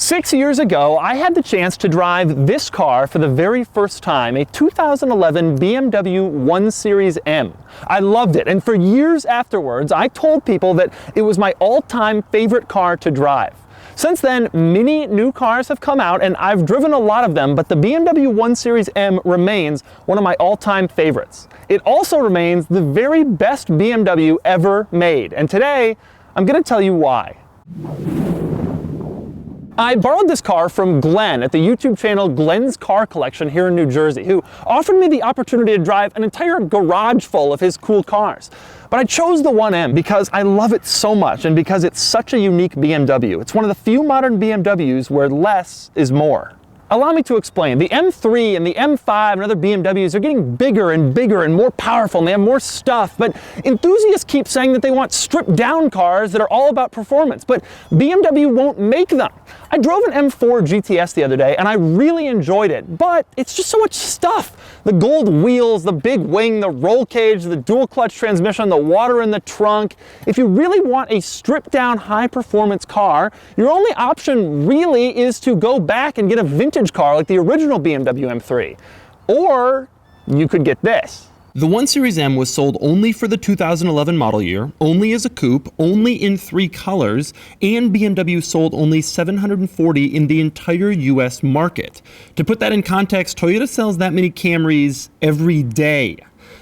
6 years ago, I had the chance to drive this car for the very first time, a 2011 BMW 1 Series M. I loved it, and for years afterwards, I told people that it was my all-time favorite car to drive. Since then, many new cars have come out, and I've driven a lot of them, but the BMW 1 Series M remains one of my all-time favorites. It also remains the very best BMW ever made, and today, I'm going to tell you why. I borrowed this car from Glenn at the YouTube channel Glenn's Car Collection here in New Jersey, who offered me the opportunity to drive an entire garage full of his cool cars. But I chose the 1M because I love it so much and because it's such a unique BMW. It's one of the few modern BMWs where less is more. Allow me to explain. The M3 and the M5 and other BMWs are getting bigger and more powerful, and they have more stuff, but enthusiasts keep saying that they want stripped down cars that are all about performance, but BMW won't make them. I drove an M4 GTS the other day and I really enjoyed it, but it's just so much stuff. The gold wheels, the big wing, the roll cage, the dual clutch transmission, the water in the trunk. If you really want a stripped down high performance car, your only option really is to go back and get a vintage car like the original BMW M3. Or you could get this. The 1 Series M was sold only for the 2011 model year, only as a coupe, only in 3 colors, and BMW sold only 740 in the entire US market. To put that in context, Toyota sells that many Camrys every day.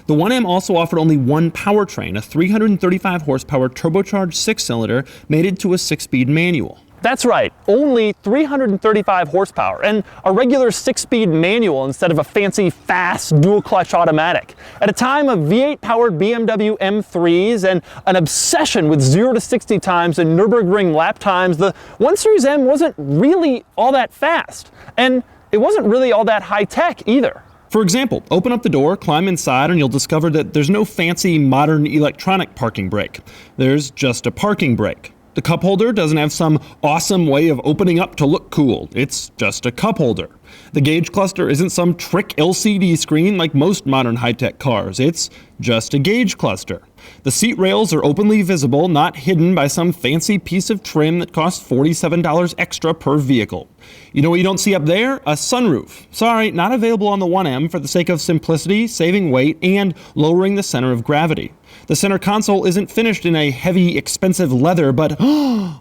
The 1M also offered only one powertrain, a 335 horsepower turbocharged 6-cylinder mated to a 6-speed manual. That's right, only 335 horsepower and a regular 6-speed manual instead of a fancy, fast, dual-clutch automatic. At a time of V8-powered BMW M3s and an obsession with 0 to 60 times and Nürburgring lap times, the 1 Series M wasn't really all that fast, and it wasn't really all that high-tech either. For example, open up the door, climb inside, and you'll discover that there's no fancy modern electronic parking brake. There's just a parking brake. The cup holder doesn't have some awesome way of opening up to look cool. It's just a cup holder. The gauge cluster isn't some trick LCD screen like most modern high-tech cars. It's just a gauge cluster. The seat rails are openly visible, not hidden by some fancy piece of trim that costs $47 extra per vehicle. You know what you don't see up there? A sunroof. Sorry, not available on the 1M for the sake of simplicity, saving weight, and lowering the center of gravity. The center console isn't finished in a heavy, expensive leather, but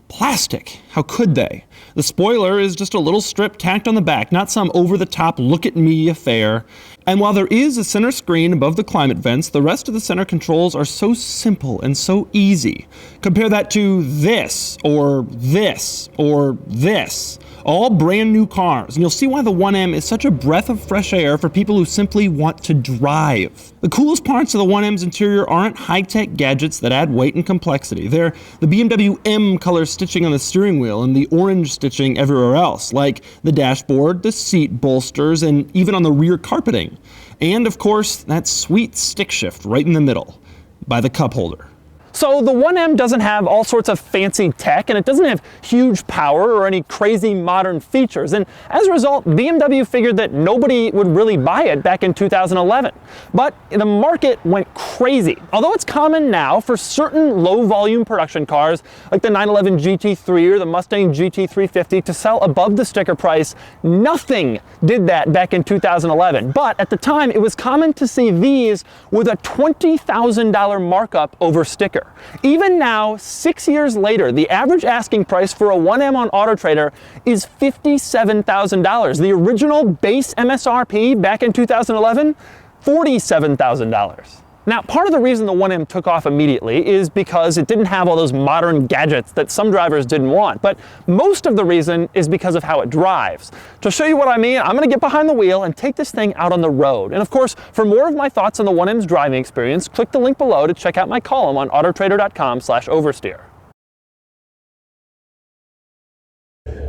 plastic. How could they? The spoiler is just a little strip tacked on the back, not some over-the-top look-at-me affair. And while there is a center screen above the climate vents, the rest of the center controls are so simple and so easy. Compare that to this, or this, or this. All brand new cars, and you'll see why the 1M is such a breath of fresh air for people who simply want to drive. The coolest parts of the 1M's interior aren't high-tech gadgets that add weight and complexity. They're the BMW M color stitching on the steering wheel and the orange stitching everywhere else, like the dashboard, the seat bolsters, and even on the rear carpeting. And of course, that sweet stick shift right in the middle, by the cup holder. So the 1M doesn't have all sorts of fancy tech, and it doesn't have huge power or any crazy modern features, and as a result, BMW figured that nobody would really buy it back in 2011. But the market went crazy. Although it's common now for certain low-volume production cars, like the 911 GT3 or the Mustang GT350, to sell above the sticker price, nothing did that back in 2011. But at the time, it was common to see these with a $20,000 markup over sticker. Even now, 6 years later, the average asking price for a 1M on AutoTrader is $57,000. The original base MSRP back in 2011, $47,000. Now, part of the reason the 1M took off immediately is because it didn't have all those modern gadgets that some drivers didn't want, but most of the reason is because of how it drives. To show you what I mean, I'm going to get behind the wheel and take this thing out on the road. And of course, for more of my thoughts on the 1M's driving experience, click the link below to check out my column on autotrader.com/oversteer.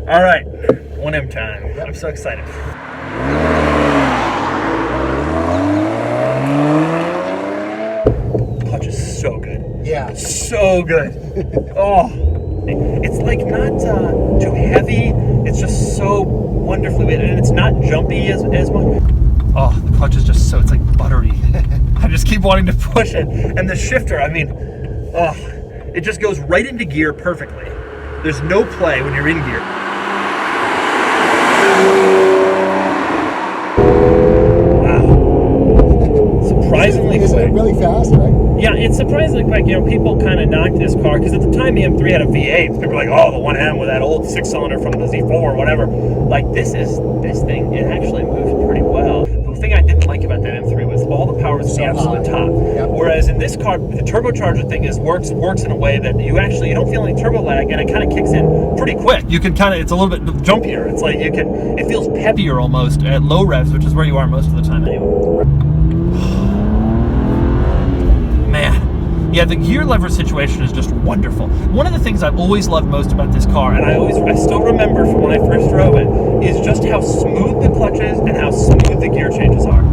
All right, 1M time. I'm so excited. Clutch is so good. Yeah. So good. Oh, it's like not too heavy. It's just so wonderfully weighted, and it's not jumpy as much. Oh, the clutch is just so, it's like buttery. I just keep wanting to push it. And the shifter, I mean, oh, it just goes right into gear perfectly. There's no play when you're in gear. surprisingly fast, right? Yeah, it's surprisingly quick. You know, people kind of knocked this car because at the time the M3 had a V8. People were like, "Oh, the 1M with that old 6-cylinder from the Z4 or whatever." Like this thing. It actually moves pretty well. The thing I didn't like about that M3 was all the power was at the absolute top. Yep. Whereas in this car, the turbocharger thing works in a way that you don't feel any turbo lag, and it kind of kicks in pretty quick. You can it's a little bit jumpier. It's like it feels peppier almost at low revs, which is where you are most of the time anyway. Man, yeah, the gear lever situation is just wonderful. One of the things I've always loved most about this car, and I still remember from when I first drove it, is just how smooth the clutch is and how smooth the gear changes are.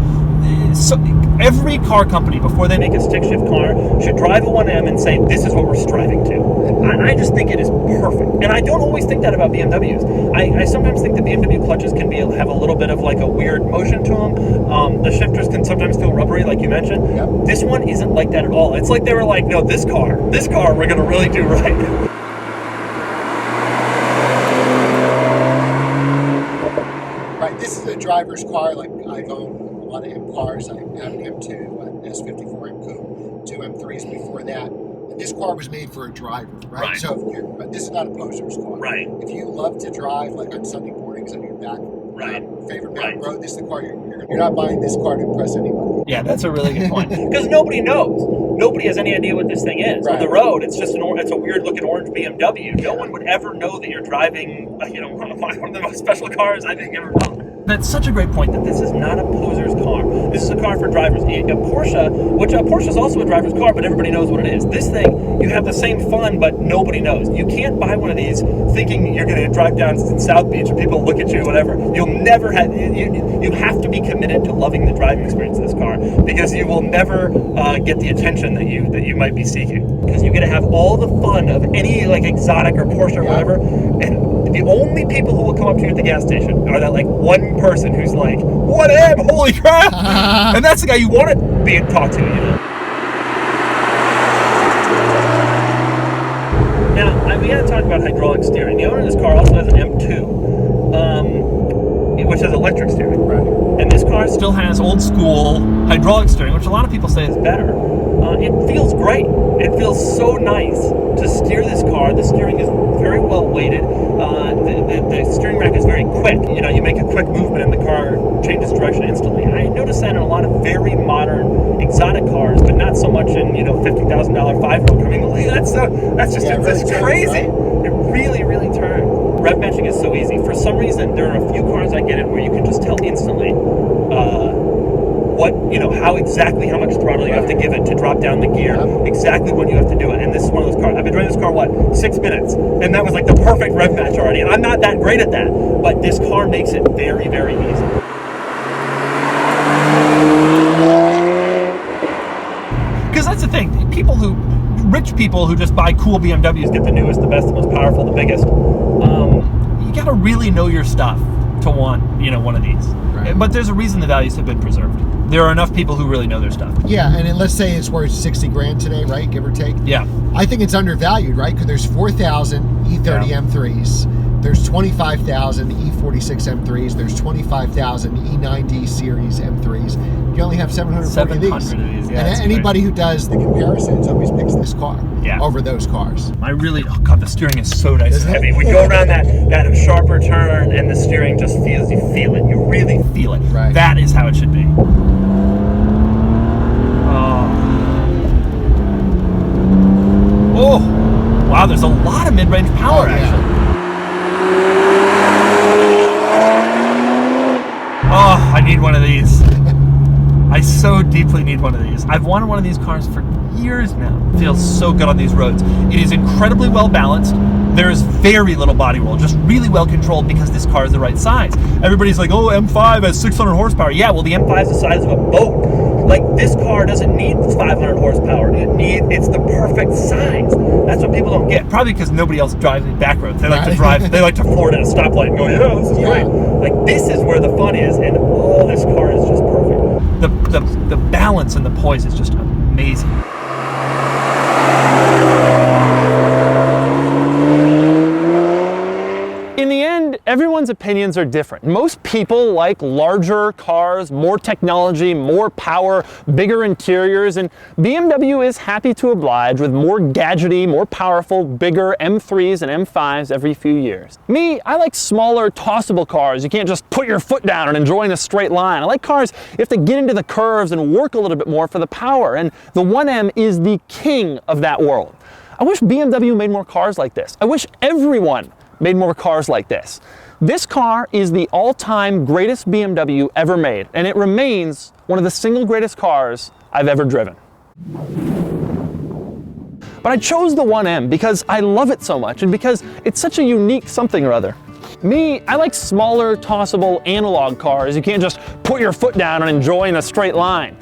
So every car company, before they make a stick shift car, should drive a 1M and say, this is what we're striving to. I just think it is perfect. And I don't always think that about BMWs. I sometimes think the BMW clutches can have a little bit of like a weird motion to them. The shifters can sometimes feel rubbery, like you mentioned. Yep. This one isn't like that at all. It's like they were like, no, this car we're going to really do right. Right, this is a driver's car. Like I've owned a lot of M cars. I had an M2, an S54 M Coupe, 2 M3s before that. And this car was made for a driver, right? Right. So this is not a poser's car. Right. If you love to drive, like on Sunday mornings on your back favorite mountain road, this is the car you're not buying this car to impress anybody. Yeah, that's a really good point. Because nobody knows. Nobody has any idea what this thing is. Right. On the road, it's just it's a weird looking orange BMW. No one would ever know that you're driving, one of the most special cars I think ever built. That's such a great point that this is not a poser's car. This is a car for drivers. A Porsche is also a driver's car, but everybody knows what it is. This thing, you have the same fun, but nobody knows. You can't buy one of these thinking you're going to drive down South Beach and people look at you, whatever. You'll never have. You have to be committed to loving the driving experience of this car because you will never get the attention that you might be seeking. Because you get to have all the fun of any like exotic or Porsche or whatever, and the only people who will come up to you at the gas station are that like one person who's like, "What am? Holy crap!" And that's the guy you want to be talked to, Now, we got to talk about hydraulic steering. The owner of this car also has an M2, which has electric steering. Right. And this car still has old school hydraulic steering, which a lot of people say is better. It feels great. It feels so nice to steer this car. The steering is very well weighted. The steering rack is very quick. You make a quick movement and the car changes direction instantly. I noticed that in a lot of very modern exotic cars, but not so much in $50,000 5-row coming. That's crazy. Right? It really, really turns. Rev matching is so easy. For some reason, there are a few cars I get in where you can just tell instantly how much throttle you have to give it to drop down the gear, exactly when you have to do it. And this is one of those cars. I've been driving this car, 6 minutes? And that was like the perfect rev match already. And I'm not that great at that, but this car makes it very, very easy. Because that's the thing. Rich people who just buy cool BMWs get the newest, the best, the most powerful, the biggest. You got to really know your stuff to want, one of these. Right. But there's a reason the values have been preserved. There are enough people who really know their stuff. Yeah, and let's say it's worth 60 grand today, right? Give or take. Yeah. I think it's undervalued, right? Because there's 4,000 E30 M3s. There's 25,000 E46 M3s. There's 25,000 E90 series M3s. You only have 740 of these. Yeah, and anybody who does the comparisons always picks this car over those cars. The steering is so nice and heavy. We go around that sharper turn and the steering just feels, you feel it. You really feel it. Right. That is how it should be. Oh, wow, there's a lot of mid-range power actually. Oh, I need one of these. I so deeply need one of these. I've wanted one of these cars for years now. It feels so good on these roads. It is incredibly well balanced. There is very little body roll, just really well controlled because this car is the right size. Everybody's like, oh, M5 has 600 horsepower. Yeah, well, the M5 is the size of a boat. Like, this car doesn't need 500 horsepower. It's the perfect size. That's what people don't get. Probably because nobody else drives in back roads. They like to drive, they like to floor at a stoplight and go, yeah, this is great. Like, this is where the fun is, and this car is just perfect. The balance and the poise is just amazing. In the end, everyone's opinions are different. Most people like larger cars, more technology, more power, bigger interiors, and BMW is happy to oblige with more gadgety, more powerful, bigger M3s and M5s every few years. Me, I like smaller, tossable cars. You can't just put your foot down and enjoy in a straight line. I like cars you have to get into the curves and work a little bit more for the power, and the 1M is the king of that world. I wish BMW made more cars like this. I wish everyone made more cars like this. This car is the all-time greatest BMW ever made, and it remains one of the single greatest cars I've ever driven. But I chose the 1M because I love it so much and because it's such a unique something or other. Me, I like smaller, tossable, analog cars you can't just put your foot down and enjoy in a straight line.